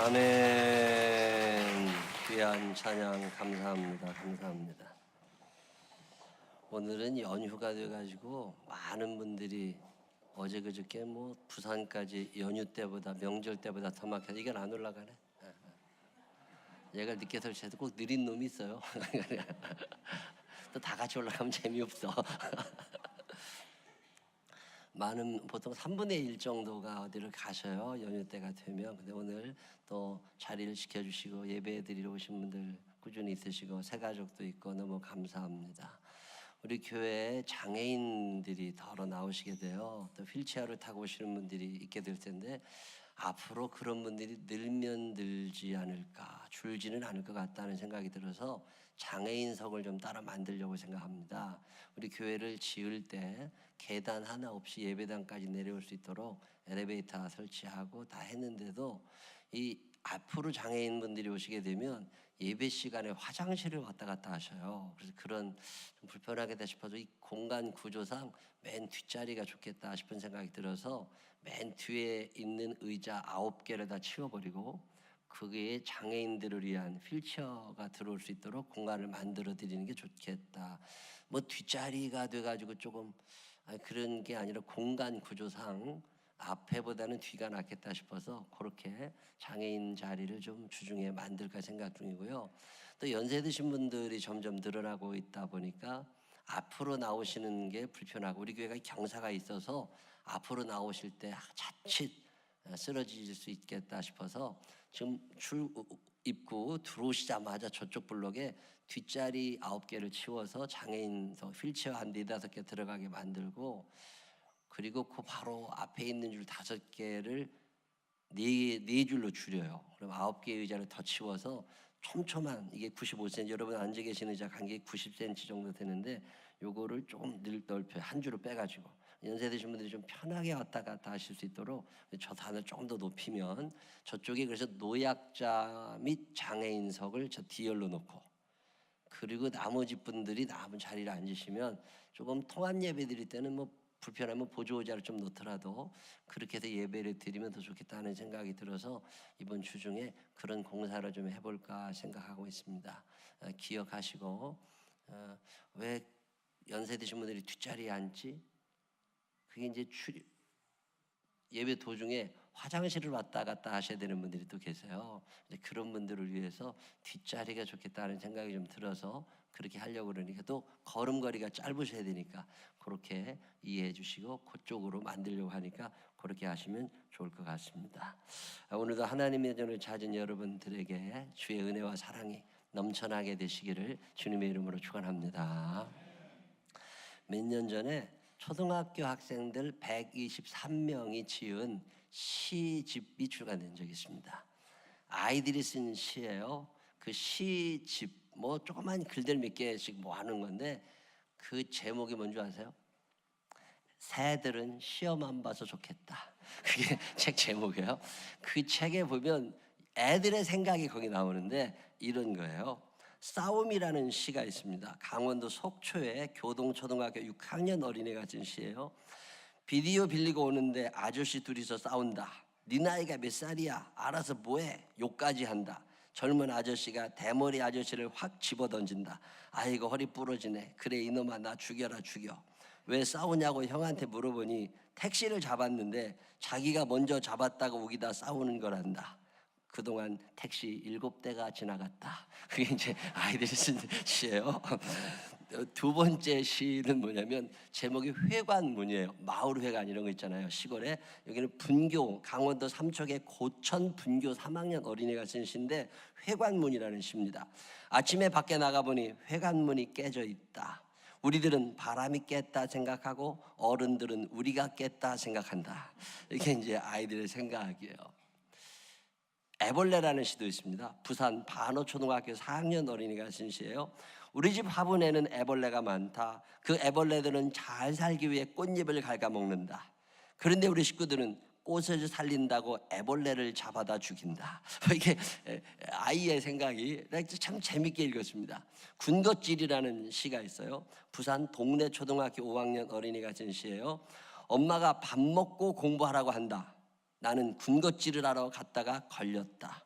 아멘. 귀한 찬양 감사합니다. 감사합니다. 오늘은 연휴가 돼가지고 많은 분들이 어제 그저께 부산까지 연휴 때보다 명절 때보다 더 막혀서 이건 안 올라가네. 얘가 늦게 설치해도 꼭 느린 놈이 있어요. 또 다 같이 올라가면 재미없어. 많은 보통 3분의 1 정도가 어디를 가셔요. 연휴 때가 되면. 근데 오늘 또 자리를 지켜주시고 예배 드리러 오신 분들 꾸준히 있으시고 새 가족도 있고 너무 감사합니다. 우리 교회에 장애인들이 더러 나오시게 돼요. 또 휠체어를 타고 오시는 분들이 있게 될 텐데 앞으로 그런 분들이 늘면 늘지 않을까, 줄지는 않을 것 같다는 생각이 들어서 장애인석을 좀 따라 만들려고 생각합니다. 우리 교회를 지을 때 계단 하나 없이 예배당까지 내려올 수 있도록 엘리베이터 설치하고 다 했는데도 이 앞으로 장애인분들이 오시게 되면 예배 시간에 화장실을 왔다 갔다 하셔요. 그래서 그런 좀 불편하겠다 싶어서 이 공간 구조상 맨 뒷자리가 좋겠다 싶은 생각이 들어서 맨 뒤에 있는 의자 9개를 다 치워버리고 그게 장애인들을 위한 휠체어가 들어올 수 있도록 공간을 만들어 드리는 게 좋겠다. 뒷자리가 돼가지고 조금 그런 게 아니라 공간 구조상 앞에보다는 뒤가 낫겠다 싶어서 그렇게 장애인 자리를 좀 주중에 만들까 생각 중이고요. 또 연세 드신 분들이 점점 늘어나고 있다 보니까 앞으로 나오시는 게 불편하고 우리 교회가 경사가 있어서 앞으로 나오실 때 자칫 쓰러질 수 있겠다 싶어서 지금 줄 입구 들어오시자마자 저쪽 블록에 뒷자리 9개를 치워서 장애인석 휠체어 한 4-5개 들어가게 만들고 그리고 그 바로 앞에 있는 줄 5개를 네 줄로 줄여요. 그럼 9개의 의자를 더 치워서 촘촘한 이게 95cm 여러분 앉아 계신 의자 간격이 90cm 정도 되는데 요거를 조금 넓혀요. 한 줄을 빼가지고 연세 드신 분들이 좀 편하게 왔다 갔다 하실 수 있도록 저 단을 조금 더 높이면 저쪽에 그래서 노약자 및 장애인석을 저 D열로 놓고 그리고 나머지 분들이 남은 자리를 앉으시면 조금 통합 예배 드릴 때는 불편하면 보조 의자를 좀 놓더라도 그렇게 해서 예배를 드리면 더 좋겠다는 생각이 들어서 이번 주 중에 그런 공사를 좀 해볼까 생각하고 있습니다. 기억하시고 왜 연세 드신 분들이 뒷자리에 앉지? 그게 이제 예배 도중에 화장실을 왔다 갔다 하셔야 되는 분들이 또 계세요. 그런 분들을 위해서 뒷자리가 좋겠다는 생각이 좀 들어서 그렇게 하려고 그러니까 또 걸음걸이가 짧으셔야 되니까 그렇게 이해해 주시고 그쪽으로 만들려고 하니까 그렇게 하시면 좋을 것 같습니다. 오늘도 하나님의 전을 찾은 여러분들에게 주의 은혜와 사랑이 넘쳐나게 되시기를 주님의 이름으로 축원합니다. 몇 년 전에 초등학교 학생들 123명이 지은 시집이 출간된 적이 있습니다. 아이들이 쓴 시예요. 그 시집 조그만 글들 몇 개씩 하는 건데 그 제목이 뭔지 아세요? 새들은 시험 안 봐서 좋겠다. 그게 책 제목이에요. 그 책에 보면 애들의 생각이 거기 나오는데 이런 거예요. 싸움이라는 시가 있습니다. 강원도 속초의 교동초등학교 6학년 어린애가 쓴 시예요. 비디오 빌리고 오는데 아저씨 둘이서 싸운다. 네 나이가 몇 살이야? 알아서 뭐해? 욕까지 한다. 젊은 아저씨가 대머리 아저씨를 확 집어던진다. 아이고 허리 부러지네. 그래 이놈아 나 죽여라 죽여. 왜 싸우냐고 형한테 물어보니 택시를 잡았는데 자기가 먼저 잡았다고 우기다 싸우는 거란다. 그동안 택시 7대가 지나갔다. 그게 이제 아이들이 쓴 시예요. 두 번째 시는 뭐냐면 제목이 회관문이에요. 마을회관 이런 거 있잖아요. 시골에 여기는 분교 강원도 삼척의 고천 분교 3학년 어린이가 쓴 시인데 회관문이라는 시입니다. 아침에 밖에 나가보니 회관문이 깨져 있다. 우리들은 바람이 깼다 생각하고 어른들은 우리가 깼다 생각한다. 이게 이제 아이들의 생각이에요. 애벌레라는 시도 있습니다. 부산 반호초등학교 4학년 어린이가 쓴 시예요. 우리 집 화분에는 애벌레가 많다. 그 애벌레들은 잘 살기 위해 꽃잎을 갉아먹는다. 그런데 우리 식구들은 꽃을 살린다고 애벌레를 잡아다 죽인다. 이게 아이의 생각이 참 재밌게 읽었습니다. 군것질이라는 시가 있어요. 부산 동래 초등학교 5학년 어린이가 쓴 시예요. 엄마가 밥 먹고 공부하라고 한다. 나는 군것질을 하러 갔다가 걸렸다.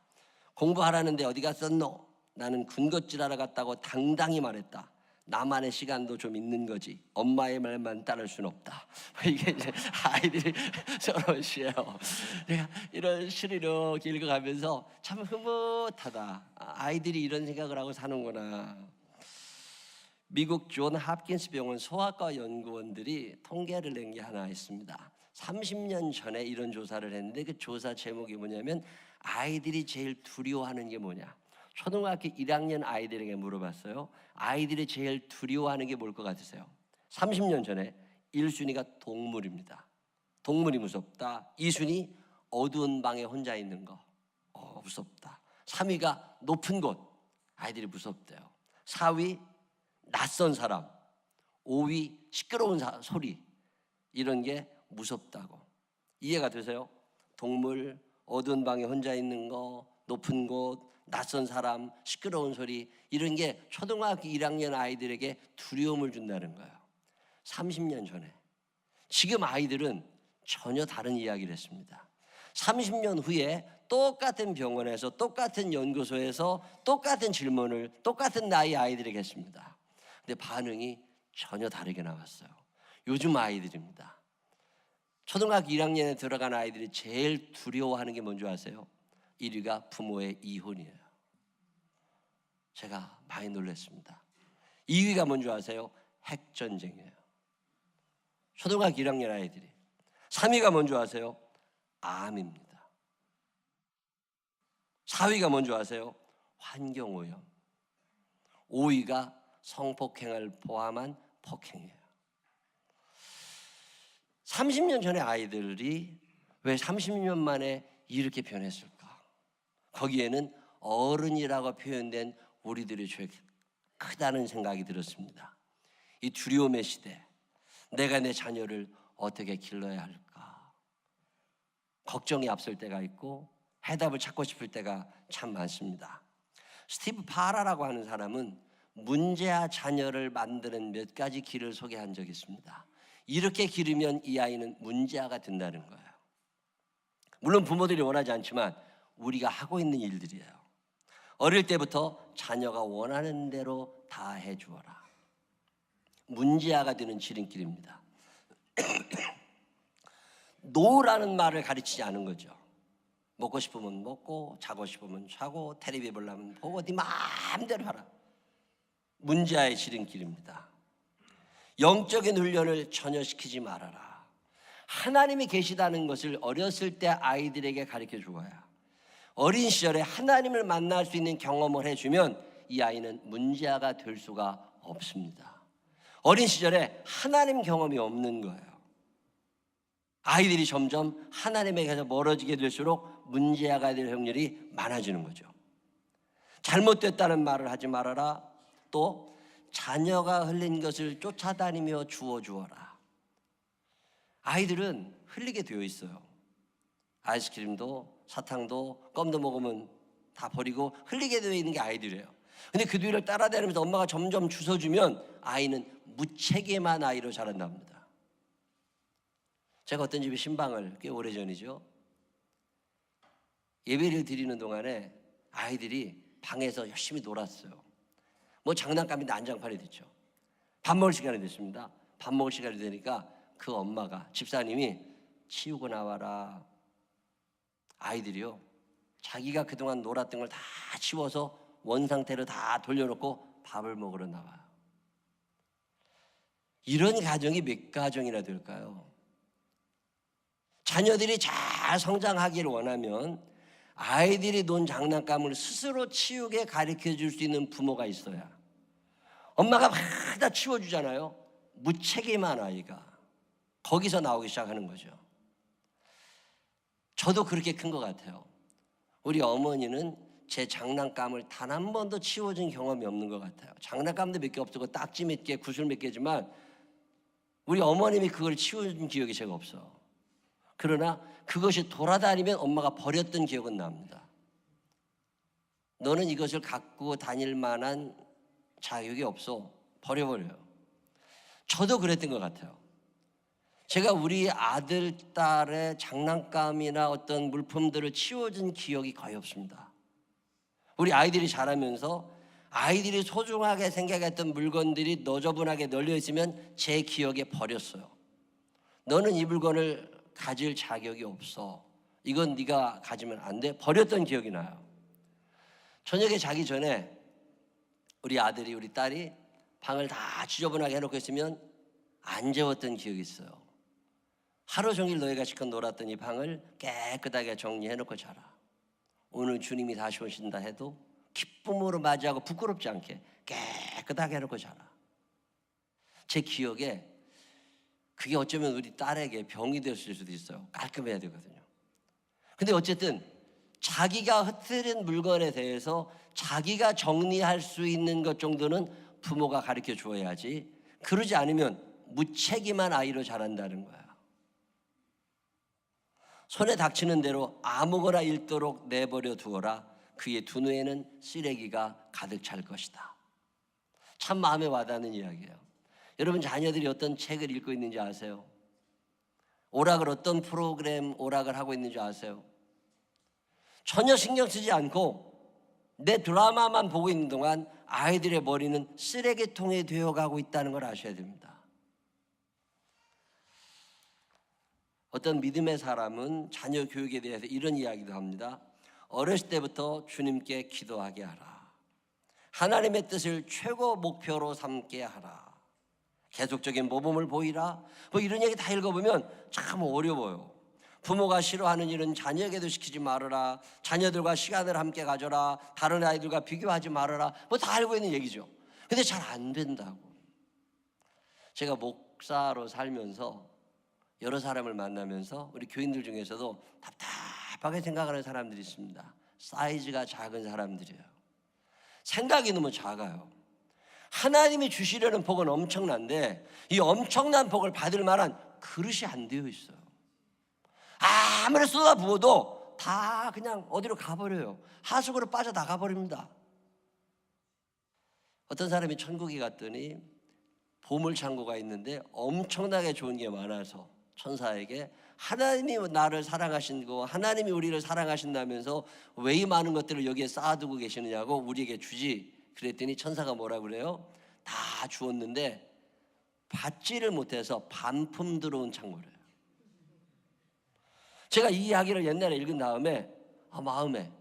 공부하라는데 어디 갔었노? 나는 군것질하러 갔다고 당당히 말했다. 나만의 시간도 좀 있는 거지. 엄마의 말만 따를 수는 없다. 이게 이제 아이들이 서로 시해요. 내가 이런 시를 이렇게 읽어가면서 참 흐뭇하다. 아이들이 이런 생각을 하고 사는구나. 미국 존 홉킨스 병원 소아과 연구원들이 통계를 낸 게 하나 있습니다. 30년 전에 이런 조사를 했는데 그 조사 제목이 뭐냐면 아이들이 제일 두려워하는 게 뭐냐. 초등학교 1학년 아이들에게 물어봤어요. 아이들이 제일 두려워하는 게 뭘 것 같으세요? 30년 전에 1순위가 동물입니다. 동물이 무섭다. 2순위 어두운 방에 혼자 있는 거. 무섭다. 3위가 높은 곳. 아이들이 무섭대요. 4위 낯선 사람. 5위 시끄러운 소리. 이런 게 무섭다고. 이해가 되세요? 동물, 어두운 방에 혼자 있는 거, 높은 곳, 낯선 사람, 시끄러운 소리, 이런 게 초등학교 1학년 아이들에게 두려움을 준다는 거예요. 30년 전에. 지금 아이들은 전혀 다른 이야기를 했습니다. 30년 후에 똑같은 병원에서 똑같은 연구소에서 똑같은 질문을 똑같은 나이 아이들에게 했습니다. 근데 반응이 전혀 다르게 나왔어요. 요즘 아이들입니다. 초등학교 1학년에 들어간 아이들이 제일 두려워하는 게 뭔지 아세요? 1위가 부모의 이혼이에요. 제가 많이 놀랐습니다. 2위가 뭔지 아세요? 핵전쟁이에요. 초등학교 1학년 아이들이. 3위가 뭔지 아세요? 암입니다. 4위가 뭔지 아세요? 환경오염. 5위가 성폭행을 포함한 폭행이에요. 30년 전의 아이들이 왜 30년 만에 이렇게 변했을까? 거기에는 어른이라고 표현된 우리들의 죄가 크다는 생각이 들었습니다. 이 두려움의 시대, 내가 내 자녀를 어떻게 길러야 할까? 걱정이 앞설 때가 있고 해답을 찾고 싶을 때가 참 많습니다. 스티브 파라라고 하는 사람은 문제아 자녀를 만드는 몇 가지 길을 소개한 적이 있습니다. 이렇게 기르면 이 아이는 문제아가 된다는 거예요. 물론 부모들이 원하지 않지만 우리가 하고 있는 일들이에요. 어릴 때부터 자녀가 원하는 대로 다 해주어라. 문제아가 되는 지름길입니다. 노라는 말을 가르치지 않은 거죠. 먹고 싶으면 먹고, 자고 싶으면 자고, 텔레비 보려면 보고, 네 마음대로 하라. 문제아의 지름길입니다. 영적인 훈련을 전혀 시키지 말아라. 하나님이 계시다는 것을 어렸을 때 아이들에게 가르쳐 주어야, 어린 시절에 하나님을 만날 수 있는 경험을 해주면 이 아이는 문제아가 될 수가 없습니다. 어린 시절에 하나님 경험이 없는 거예요. 아이들이 점점 하나님에게서 멀어지게 될수록 문제아가 될 확률이 많아지는 거죠. 잘못됐다는 말을 하지 말아라. 또 자녀가 흘린 것을 쫓아다니며 주워주어라. 아이들은 흘리게 되어 있어요. 아이스크림도 사탕도 껌도 먹으면 다 버리고 흘리게 되어 있는 게 아이들이에요. 근데 그 뒤를 따라다니면서 엄마가 점점 주워주면 아이는 무책임한 아이로 자란답니다. 제가 어떤 집에 신방을 꽤 오래전이죠. 예배를 드리는 동안에 아이들이 방에서 열심히 놀았어요. 뭐 장난감이 난장판이 됐죠. 밥 먹을 시간이 됐습니다. 밥 먹을 시간이 되니까 그 엄마가, 집사님이 치우고 나와라. 아이들이요, 자기가 그동안 놀았던 걸 다 치워서 원상태로 다 돌려놓고 밥을 먹으러 나와요. 이런 가정이 몇 가정이나 될까요? 자녀들이 잘 성장하기를 원하면 아이들이 논 장난감을 스스로 치우게 가르쳐 줄 수 있는 부모가 있어야. 엄마가 막 다 치워주잖아요. 무책임한 아이가 거기서 나오기 시작하는 거죠. 저도 그렇게 큰 것 같아요. 우리 어머니는 제 장난감을 단 한 번도 치워준 경험이 없는 것 같아요. 장난감도 몇 개 없고 딱지 몇 개, 구슬 몇 개지만 우리 어머님이 그걸 치워준 기억이 제가 없어. 그러나 그것이 돌아다니면 엄마가 버렸던 기억은 납니다. 너는 이것을 갖고 다닐 만한 자격이 없어. 버려버려요. 저도 그랬던 것 같아요. 제가 우리 아들, 딸의 장난감이나 어떤 물품들을 치워준 기억이 거의 없습니다. 우리 아이들이 자라면서 아이들이 소중하게 생각했던 물건들이 너저분하게 널려 있으면 제 기억에 버렸어요. 너는 이 물건을 가질 자격이 없어. 이건 네가 가지면 안 돼. 버렸던 기억이 나요. 저녁에 자기 전에 우리 아들이 우리 딸이 방을 다 지저분하게 해놓고 있으면 안 재웠던 기억이 있어요. 하루 종일 너희가 실컷 놀았던 이 방을 깨끗하게 정리해놓고 자라. 오늘 주님이 다시 오신다 해도 기쁨으로 맞이하고 부끄럽지 않게 깨끗하게 해놓고 자라. 제 기억에 그게 어쩌면 우리 딸에게 병이 됐을 수도 있어요. 깔끔해야 되거든요. 근데 어쨌든 자기가 흐트린 물건에 대해서 자기가 정리할 수 있는 것 정도는 부모가 가르쳐 주어야지, 그러지 않으면 무책임한 아이로 자란다는 거야. 손에 닥치는 대로 아무거나 읽도록 내버려 두어라. 그의 두뇌에는 쓰레기가 가득 찰 것이다. 참 마음에 와닿는 이야기예요. 여러분 자녀들이 어떤 책을 읽고 있는지 아세요? 오락을 어떤 프로그램 오락을 하고 있는지 아세요? 전혀 신경 쓰지 않고 내 드라마만 보고 있는 동안 아이들의 머리는 쓰레기통에 되어가고 있다는 걸 아셔야 됩니다. 어떤 믿음의 사람은 자녀 교육에 대해서 이런 이야기도 합니다. 어렸을 때부터 주님께 기도하게 하라. 하나님의 뜻을 최고 목표로 삼게 하라. 계속적인 모범을 보이라. 뭐 이런 얘기 다 읽어보면 참 어려워요. 부모가 싫어하는 일은 자녀에게도 시키지 말아라. 자녀들과 시간을 함께 가져라. 다른 아이들과 비교하지 말아라. 뭐 다 알고 있는 얘기죠. 근데 잘 안 된다고. 제가 목사로 살면서 여러 사람을 만나면서 우리 교인들 중에서도 답답하게 생각하는 사람들이 있습니다. 사이즈가 작은 사람들이에요. 생각이 너무 작아요. 하나님이 주시려는 복은 엄청난데 이 엄청난 복을 받을 만한 그릇이 안 되어 있어요. 아무리 쏟아부어도 다 그냥 어디로 가버려요. 하수구로 빠져나가 버립니다. 어떤 사람이 천국에 갔더니 보물창고가 있는데 엄청나게 좋은 게 많아서 천사에게 하나님이 나를 사랑하시고 하나님이 우리를 사랑하신다면서 왜 이 많은 것들을 여기에 쌓아두고 계시느냐고 우리에게 주지. 그랬더니 천사가 뭐라 그래요? 다 주었는데 받지를 못해서 반품 들어온 창고래요. 제가 이 이야기를 옛날에 읽은 다음에 마음에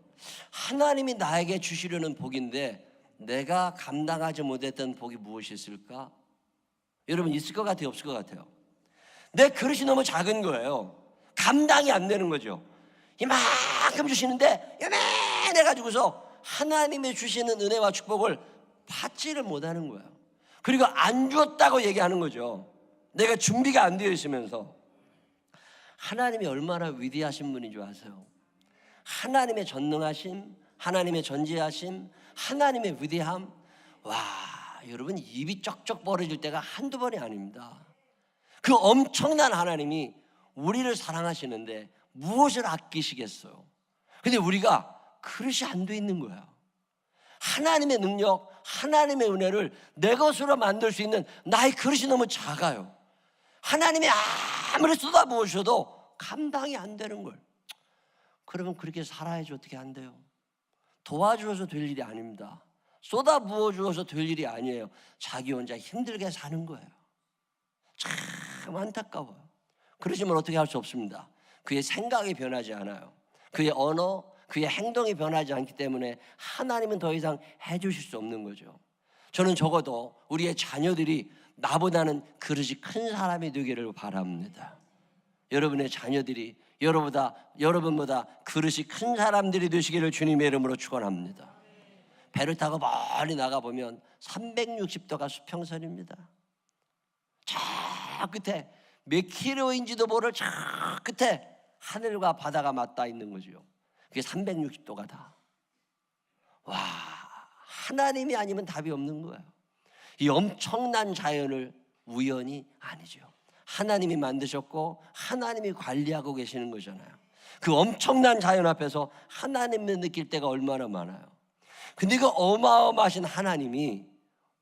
하나님이 나에게 주시려는 복인데 내가 감당하지 못했던 복이 무엇이 있을까? 여러분 있을 것 같아요? 없을 것 같아요? 내 그릇이 너무 작은 거예요. 감당이 안 되는 거죠. 이만큼 주시는데 요만해가지고서 하나님의 주시는 은혜와 축복을 받지를 못하는 거예요. 그리고 안 주었다고 얘기하는 거죠. 내가 준비가 안 되어 있으면서. 하나님이 얼마나 위대하신 분인 줄 아세요? 하나님의 전능하심, 하나님의 전지하심, 하나님의 위대함. 와, 여러분 입이 쩍쩍 벌어질 때가 한두 번이 아닙니다. 그 엄청난 하나님이 우리를 사랑하시는데 무엇을 아끼시겠어요? 근데 우리가 그릇이 안 돼 있는 거야. 하나님의 능력, 하나님의 은혜를 내 것으로 만들 수 있는 나의 그릇이 너무 작아요. 하나님이 아무리 쏟아부으셔도 감당이 안 되는 걸. 그러면 그렇게 살아야지 어떻게 안 돼요? 도와주어서 될 일이 아닙니다. 쏟아부어 주어서 될 일이 아니에요. 자기 혼자 힘들게 사는 거예요. 참 안타까워요. 그러시면 어떻게 할 수 없습니다. 그의 생각이 변하지 않아요. 그의 언어, 그의 행동이 변하지 않기 때문에 하나님은 더 이상 해주실 수 없는 거죠. 저는 적어도 우리의 자녀들이 나보다는 그릇이 큰 사람이 되기를 바랍니다. 여러분의 자녀들이 여러분보다 그릇이 큰 사람들이 되시기를 주님의 이름으로 축원합니다. 배를 타고 멀리 나가보면 360도가 수평선입니다. 저 끝에 몇 킬로인지도 모를 저 끝에 하늘과 바다가 맞닿아 있는 거죠. 그게 360도가 다. 와, 하나님이 아니면 답이 없는 거예요. 이 엄청난 자연을 우연이 아니죠. 하나님이 만드셨고 하나님이 관리하고 계시는 거잖아요. 그 엄청난 자연 앞에서 하나님을 느낄 때가 얼마나 많아요. 근데 그 어마어마하신 하나님이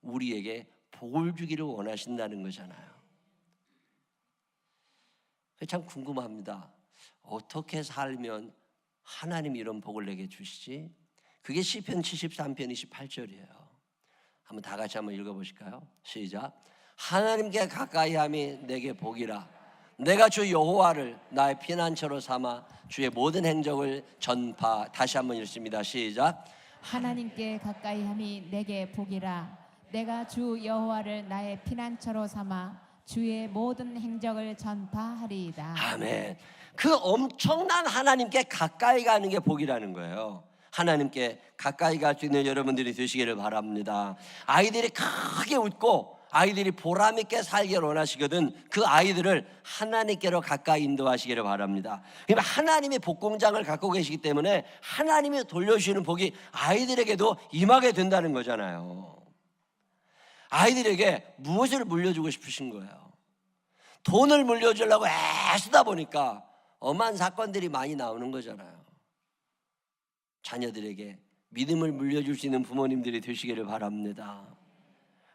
우리에게 복을 주기를 원하신다는 거잖아요. 참 궁금합니다. 어떻게 살면 하나님이 이런 복을 내게 주시지? 그게 시편 73편 28절이에요. 한번 다 같이 한번 읽어보실까요? 시작. 하나님께 가까이함이 내게 복이라. 내가 주 여호와를 나의 피난처로 삼아 주의 모든 행적을 전파. 다시 한번 읽습니다. 시작. 하나님께 가까이함이 내게 복이라. 내가 주 여호와를 나의 피난처로 삼아 주의 모든 행적을 전파하리이다. 아멘. 그 엄청난 하나님께 가까이 가는 게 복이라는 거예요. 하나님께 가까이 갈 수 있는 여러분들이 되시기를 바랍니다. 아이들이 크게 웃고 아이들이 보람 있게 살기를 원하시거든 그 아이들을 하나님께로 가까이 인도하시기를 바랍니다. 그러면 하나님이 복공장을 갖고 계시기 때문에 하나님이 돌려주시는 복이 아이들에게도 임하게 된다는 거잖아요. 아이들에게 무엇을 물려주고 싶으신 거예요? 돈을 물려주려고 애쓰다 보니까 엄한 사건들이 많이 나오는 거잖아요. 자녀들에게 믿음을 물려줄 수 있는 부모님들이 되시기를 바랍니다.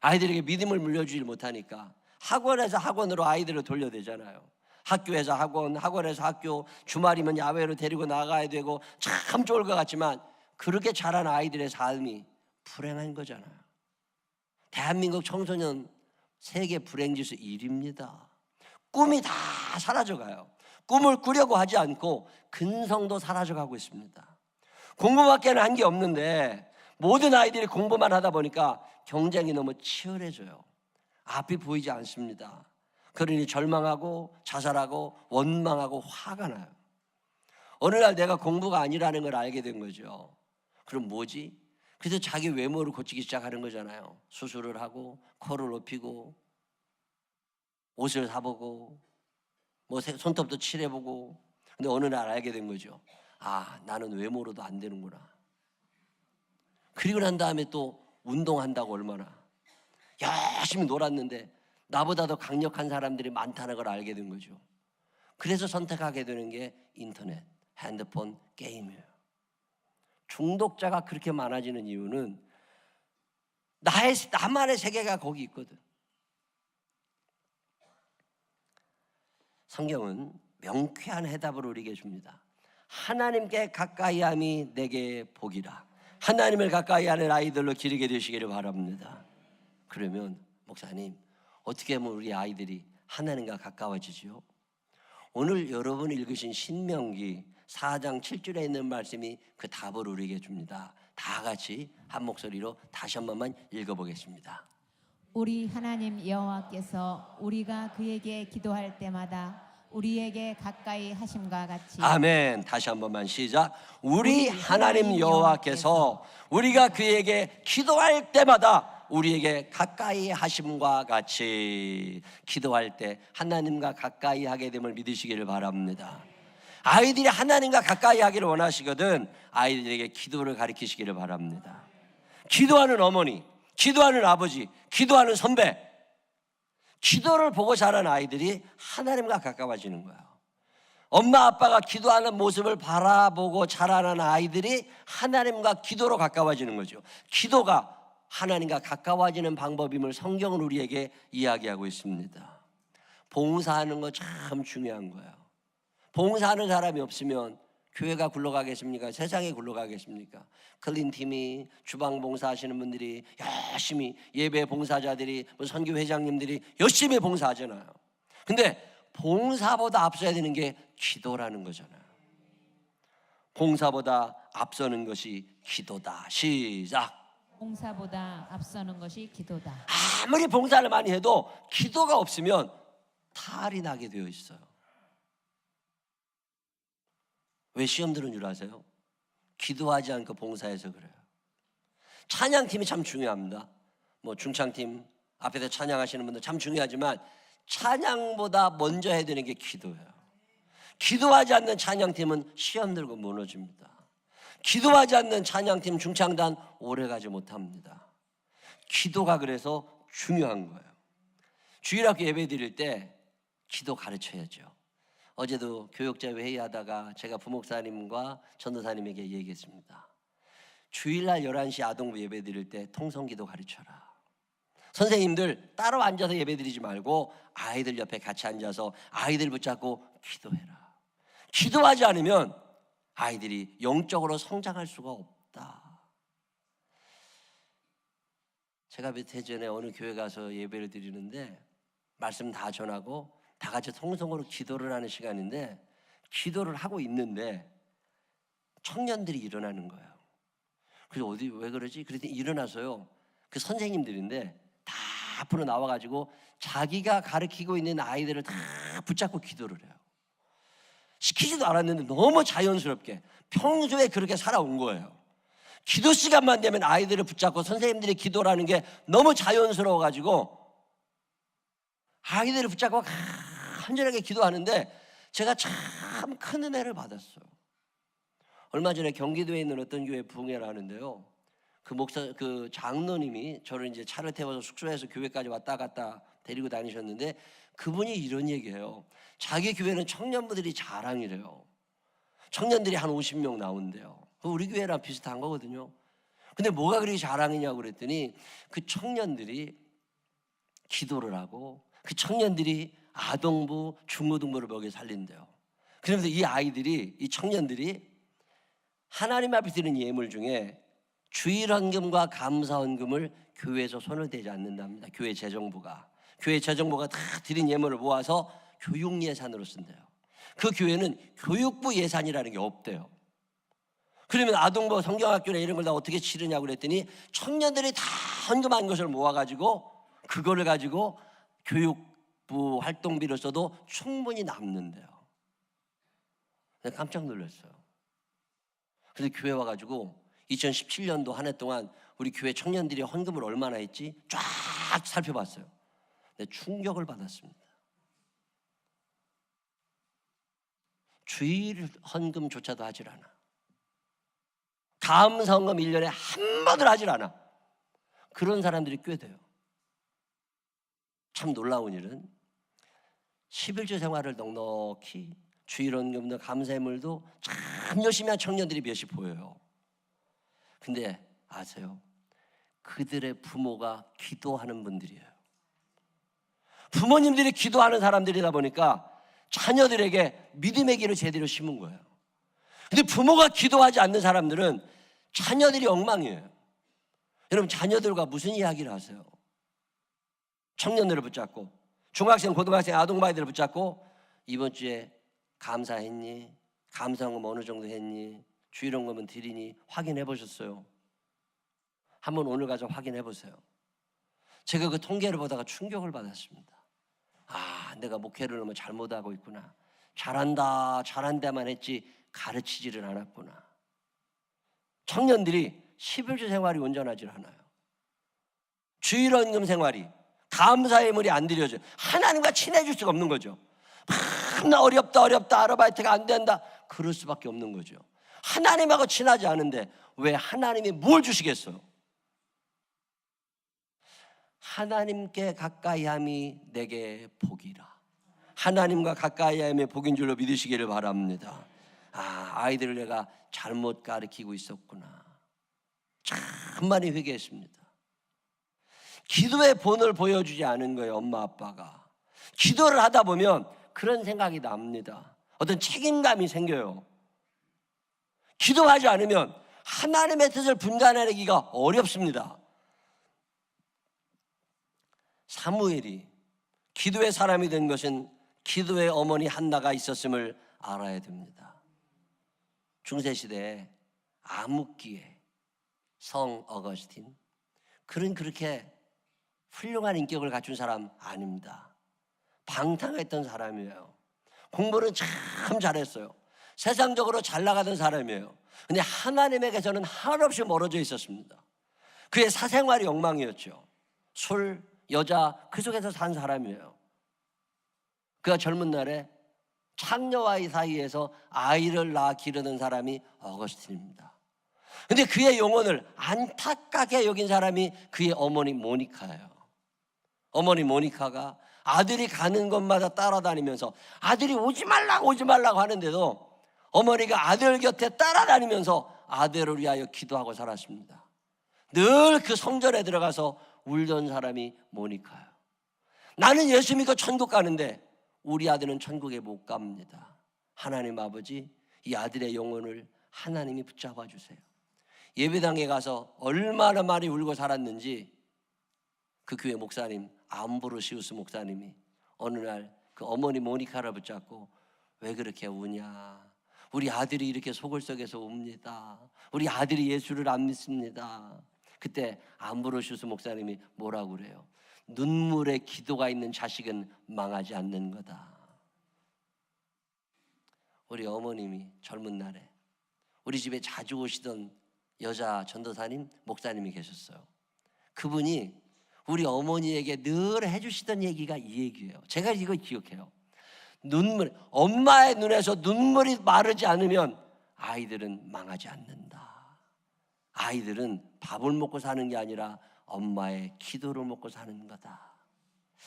아이들에게 믿음을 물려주지 못하니까 학원에서 학원으로 아이들을 돌려대잖아요. 학교에서 학원, 학원에서 학교, 주말이면 야외로 데리고 나가야 되고 참 좋을 것 같지만 그렇게 자란 아이들의 삶이 불행한 거잖아요. 대한민국 청소년 세계 불행지수 1위입니다. 꿈이 다 사라져가요. 꿈을 꾸려고 하지 않고 근성도 사라져가고 있습니다. 공부밖에는 한 게 없는데 모든 아이들이 공부만 하다 보니까 경쟁이 너무 치열해져요. 앞이 보이지 않습니다. 그러니 절망하고 자살하고 원망하고 화가 나요. 어느 날 내가 공부가 아니라는 걸 알게 된 거죠. 그럼 뭐지? 그래서 자기 외모를 고치기 시작하는 거잖아요. 수술을 하고 코를 높이고 옷을 사보고 뭐 손톱도 칠해보고. 근데 어느 날 알게 된 거죠. 아, 나는 외모로도 안 되는구나. 그리고 난 다음에 또 운동한다고 얼마나 열심히 놀았는데 나보다 더 강력한 사람들이 많다는 걸 알게 된 거죠. 그래서 선택하게 되는 게 인터넷, 핸드폰, 게임이에요. 중독자가 그렇게 많아지는 이유는 나만의 세계가 거기 있거든. 성경은 명쾌한 해답을 우리에게 줍니다. 하나님께 가까이함이 내게 복이라. 하나님을 가까이하는 아이들로 기르게 되시기를 바랍니다. 그러면 목사님, 어떻게 하면 우리 아이들이 하나님과 가까워지죠? 오늘 여러분이 읽으신 신명기 4장 7절에 있는 말씀이 그 답을 우리에게 줍니다. 다 같이 한 목소리로 다시 한 번만 읽어보겠습니다. 우리 하나님 여호와께서 우리가 그에게 기도할 때마다 우리에게 가까이 하심과 같이. 아멘. 다시 한 번만 시작. 우리 하나님 여호와께서 우리가 그에게 기도할 때마다 우리에게 가까이 하심과 같이. 기도할 때 하나님과 가까이 하게 됨을 믿으시기를 바랍니다. 아이들이 하나님과 가까이 하기를 원하시거든 아이들에게 기도를 가르치시기를 바랍니다. 기도하는 어머니, 기도하는 아버지, 기도하는 선배, 기도를 보고 자란 아이들이 하나님과 가까워지는 거예요. 엄마 아빠가 기도하는 모습을 바라보고 자라는 아이들이 하나님과 기도로 가까워지는 거죠. 기도가 하나님과 가까워지는 방법임을 성경은 우리에게 이야기하고 있습니다. 봉사하는 거 참 중요한 거예요. 봉사하는 사람이 없으면 교회가 굴러가겠습니까? 세상이 굴러가겠습니까? 클린팀이, 주방 봉사하시는 분들이 열심히, 예배 봉사자들이, 선교 회장님들이 열심히 봉사하잖아요. 근데 봉사보다 앞서야 되는 게 기도라는 거잖아요. 봉사보다 앞서는 것이 기도다. 시작. 봉사보다 앞서는 것이 기도다. 아무리 봉사를 많이 해도 기도가 없으면 탈이 나게 되어 있어요. 왜 시험 들은 줄 아세요? 기도하지 않고 봉사해서 그래요. 찬양팀이 참 중요합니다. 뭐 중창팀 앞에서 찬양하시는 분들 참 중요하지만 찬양보다 먼저 해야 되는 게 기도예요. 기도하지 않는 찬양팀은 시험 들고 무너집니다. 기도하지 않는 찬양팀, 중창단 오래가지 못합니다. 기도가 그래서 중요한 거예요. 주일학교 예배 드릴 때 기도 가르쳐야죠. 어제도 교육자 회의하다가 제가 부목사님과 전도사님에게 얘기했습니다. 주일날 11시 아동부 예배 드릴 때 통성기도 가르쳐라. 선생님들 따로 앉아서 예배 드리지 말고 아이들 옆에 같이 앉아서 아이들 붙잡고 기도해라. 기도하지 않으면 아이들이 영적으로 성장할 수가 없다. 제가 며칠 전에 어느 교회 가서 예배를 드리는데 말씀 다 전하고 다 같이 통성으로 기도를 하는 시간인데, 기도를 하고 있는데 청년들이 일어나는 거예요. 그래서 어디 왜 그러지? 그랬더니 일어나서요, 그 선생님들인데 다 앞으로 나와가지고 자기가 가르치고 있는 아이들을 다 붙잡고 기도를 해요. 시키지도 않았는데 너무 자연스럽게 평소에 그렇게 살아온 거예요. 기도 시간만 되면 아이들을 붙잡고 선생님들이 기도를 하는 게 너무 자연스러워가지고 아이들을 붙잡고 간절하게 기도하는데 제가 참 큰 은혜를 받았어요. 얼마 전에 경기도에 있는 어떤 교회 부흥회를 하는데요, 그 장로님이 저를 이제 차를 태워서 숙소에서 교회까지 왔다 갔다 데리고 다니셨는데, 그분이 이런 얘기해요. 자기 교회는 청년부들이 자랑이래요. 청년들이 한 50명 나온대요. 우리 교회랑 비슷한 거거든요. 근데 뭐가 그렇게 자랑이냐고 그랬더니, 그 청년들이 기도를 하고 그 청년들이 아동부, 중고등부를 먹여 살린대요. 그러면서 이 청년들이 하나님 앞에 드리는 예물 중에 주일헌금과 감사헌금을 교회에서 손을 대지 않는답니다. 교회 재정부가 다 드린 예물을 모아서 교육 예산으로 쓴대요. 그 교회는 교육부 예산이라는 게 없대요. 그러면 아동부, 성경학교나 이런 걸 다 어떻게 치르냐고 그랬더니 청년들이 다 헌금한 것을 모아가지고 그거를 가지고 교육부 활동비로 써도 충분히 남는데요. 내가 깜짝 놀랐어요. 그래서 교회 와가지고 2017년도 한 해 동안 우리 교회 청년들이 헌금을 얼마나 했지 쫙 살펴봤어요. 근데 충격을 받았습니다. 주일 헌금조차도 하질 않아. 감사헌금 1년에 한 번을 하질 않아. 그런 사람들이 꽤 돼요. 참 놀라운 일은 11조 생활을 넉넉히 주일헌금도 감사예물도 참 열심히 한 청년들이 몇이 보여요. 근데 아세요? 그들의 부모가 기도하는 분들이에요. 부모님들이 기도하는 사람들이다 보니까 자녀들에게 믿음의 길을 제대로 심은 거예요. 근데 부모가 기도하지 않는 사람들은 자녀들이 엉망이에요. 여러분, 자녀들과 무슨 이야기를 하세요? 청년들을 붙잡고, 중학생, 고등학생, 아동바이들을 붙잡고 이번 주에 감사했니? 감사헌금 어느 정도 했니? 주일헌금은 드리니? 확인해 보셨어요? 한번 오늘 가서 확인해 보세요. 제가 그 통계를 보다가 충격을 받았습니다. 아, 내가 목회를 너무 잘못하고 있구나. 잘한다만 했지 가르치지를 않았구나. 청년들이 11조 생활이 온전하지 않아요. 주일헌금 생활이, 감사예물이 안 드려져요. 하나님과 친해질 수가 없는 거죠. 나 어렵다 아르바이트가 안 된다, 그럴 수밖에 없는 거죠. 하나님하고 친하지 않은데 왜 하나님이 뭘 주시겠어요? 하나님께 가까이함이 내게 복이라. 하나님과 가까이함이 복인 줄로 믿으시기를 바랍니다. 아이들을 내가 잘못 가르치고 있었구나. 참 많이 회개했습니다. 기도의 본을 보여주지 않은 거예요. 엄마 아빠가 기도를 하다 보면 그런 생각이 납니다. 어떤 책임감이 생겨요. 기도하지 않으면 하나님의 뜻을 분간하기가 어렵습니다. 사무엘이 기도의 사람이 된 것은 기도의 어머니 한나가 있었음을 알아야 됩니다. 중세시대에 암흑기에 성 어거스틴, 그는 그렇게 훌륭한 인격을 갖춘 사람 아닙니다. 방탕했던 사람이에요. 공부는 참 잘했어요. 세상적으로 잘 나가던 사람이에요. 근데 하나님에게서는 한없이 멀어져 있었습니다. 그의 사생활이 엉망이었죠. 술, 여자, 그 속에서 산 사람이에요. 그가 젊은 날에 창녀와의 사이에서 아이를 낳아 기르는 사람이 어거스틴입니다. 근데 그의 영혼을 안타깝게 여긴 사람이 그의 어머니 모니카예요. 어머니 모니카가 아들이 가는 곳마다 따라다니면서 아들이 오지 말라고 하는데도 어머니가 아들 곁에 따라다니면서 아들을 위하여 기도하고 살았습니다. 늘 그 성전에 들어가서 울던 사람이 모니카예요. 나는 예수 믿고 천국 가는데 우리 아들은 천국에 못 갑니다. 하나님 아버지, 이 아들의 영혼을 하나님이 붙잡아 주세요. 예배당에 가서 얼마나 많이 울고 살았는지 그 교회 목사님 암브로시우스 목사님이 어느 날 그 어머니 모니카를 붙잡고 왜 그렇게 우냐? 우리 아들이 이렇게 속을 썩여서 웁니다. 우리 아들이 예수를 안 믿습니다. 그때 암브로시우스 목사님이 뭐라고 그래요? 눈물에 기도가 있는 자식은 망하지 않는 거다. 우리 어머님이 젊은 날에 우리 집에 자주 오시던 여자 전도사님, 목사님이 계셨어요. 그분이 우리 어머니에게 늘 해주시던 얘기가 이 얘기예요. 제가 이거 기억해요. 엄마의 눈에서 눈물이 마르지 않으면 아이들은 망하지 않는다. 아이들은 밥을 먹고 사는 게 아니라 엄마의 기도를 먹고 사는 거다.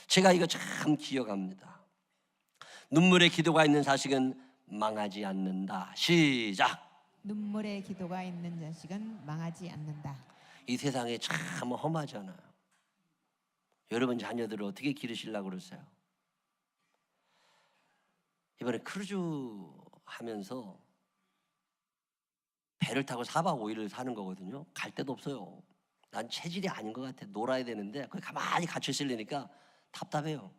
제가 이거 참 기억합니다. 눈물의 기도가 있는 자식은 망하지 않는다. 시작. 눈물의 기도가 있는 자식은 망하지 않는다. 이 세상에 참 험하잖아요. 여러분 자녀들을 어떻게 기르시려고 그러세요? 이번에 크루즈 하면서 배를 타고 4박 5일을 사는 거거든요. 갈 데도 없어요. 난 체질이 아닌 것 같아. 놀아야 되는데 거기 가만히 갇혀 있으려니까 답답해요.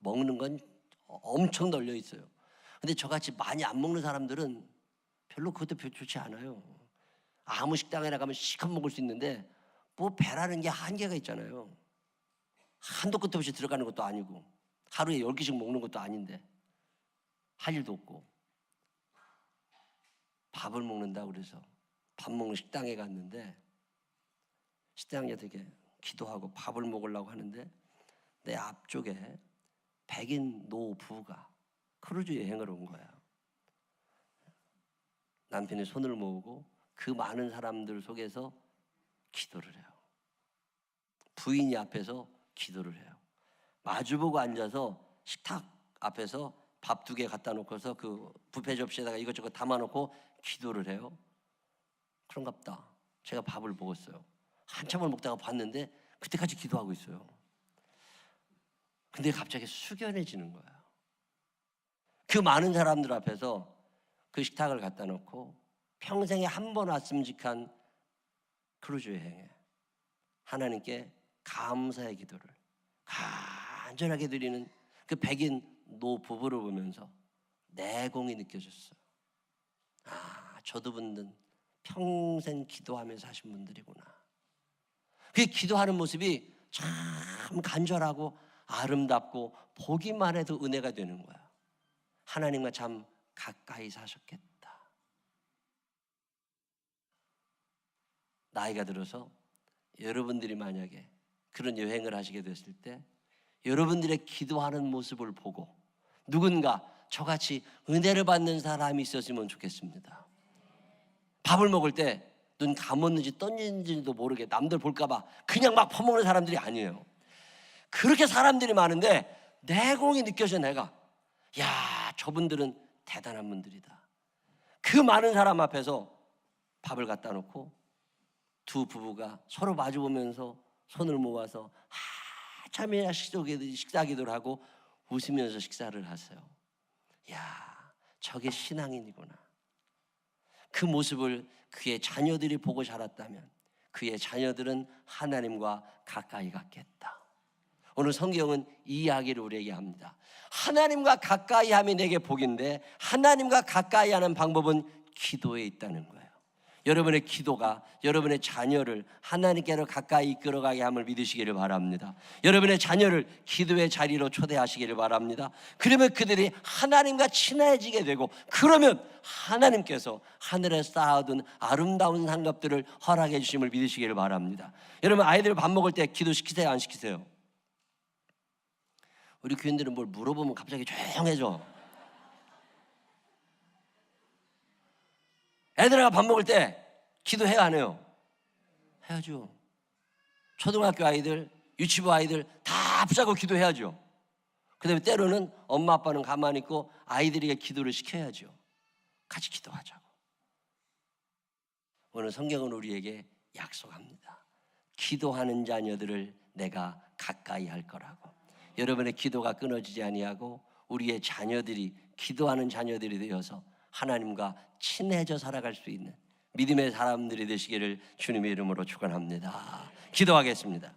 먹는 건 엄청 널려 있어요. 근데 저같이 많이 안 먹는 사람들은 별로 그것도 좋지 않아요. 아무 식당에 나가면 실컷 먹을 수 있는데 뭐 배라는 게 한계가 있잖아요. 한도 끝도 없이 들어가는 것도 아니고 하루에 10개씩 먹는 것도 아닌데 할 일도 없고 밥을 먹는다고 그래서 밥 먹는 식당에 갔는데 식당에 되게 기도하고 밥을 먹으려고 하는데 내 앞쪽에 백인 노부가 크루즈 여행을 온 거야. 남편이 손을 모으고 그 많은 사람들 속에서 기도를 해요. 부인이 앞에서 기도를 해요. 마주보고 앉아서 식탁 앞에서 밥 2개 갖다 놓고서 그 뷔페 접시에다가 이것저것 담아놓고 기도를 해요. 그런갑다. 제가 밥을 먹었어요. 한참을 먹다가 봤는데 그때까지 기도하고 있어요. 근데 갑자기 숙연해지는 거예요. 그 많은 사람들 앞에서 그 식탁을 갖다 놓고 평생에 한 번 왔음직한 크루즈 여행에 하나님께 감사의 기도를 간절하게 드리는 그 백인 노부부를 보면서 내공이 느껴졌어요. 아, 저분들은 평생 기도하면서 하신 분들이구나. 그 기도하는 모습이 참 간절하고 아름답고 보기만 해도 은혜가 되는 거야. 하나님과 참 가까이 사셨겠다. 나이가 들어서 여러분들이 만약에 그런 여행을 하시게 됐을 때 여러분들의 기도하는 모습을 보고 누군가 저같이 은혜를 받는 사람이 있었으면 좋겠습니다. 밥을 먹을 때 눈 감았는지 떴는지도 모르게 남들 볼까 봐 그냥 막 퍼먹는 사람들이 아니에요. 그렇게 사람들이 많은데 내공이 느껴져. 내가 야, 저분들은 대단한 분들이다. 그 많은 사람 앞에서 밥을 갖다 놓고 두 부부가 서로 마주보면서 손을 모아서 한참이나 식사기도를 하고 웃으면서 식사를 하세요. 야, 저게 신앙인이구나. 그 모습을 그의 자녀들이 보고 자랐다면 그의 자녀들은 하나님과 가까이 갔겠다. 오늘 성경은 이 이야기를 우리에게 합니다. 하나님과 가까이 함이 내게 복인데 하나님과 가까이 하는 방법은 기도에 있다는 거예요. 여러분의 기도가 여러분의 자녀를 하나님께로 가까이 이끌어가게 함을 믿으시기를 바랍니다. 여러분의 자녀를 기도의 자리로 초대하시기를 바랍니다. 그러면 그들이 하나님과 친해지게 되고 그러면 하나님께서 하늘에 쌓아둔 아름다운 상급들을 허락해 주심을 믿으시기를 바랍니다. 여러분 아이들 밥 먹을 때 기도시키세요, 안 시키세요? 우리 교인들은 뭘 물어보면 갑자기 조용해져. 애들아 밥 먹을 때 기도해야 안 해요? 해야죠. 초등학교 아이들, 유치부 아이들 다 붙잡고 기도해야죠. 그 다음에 때로는 엄마 아빠는 가만히 있고 아이들에게 기도를 시켜야죠. 같이 기도하자고. 오늘 성경은 우리에게 약속합니다. 기도하는 자녀들을 내가 가까이 할 거라고. 여러분의 기도가 끊어지지 아니하고 우리의 자녀들이 기도하는 자녀들이 되어서 하나님과 친해져 살아갈 수 있는 믿음의 사람들이 되시기를 주님의 이름으로 축원합니다. 기도하겠습니다.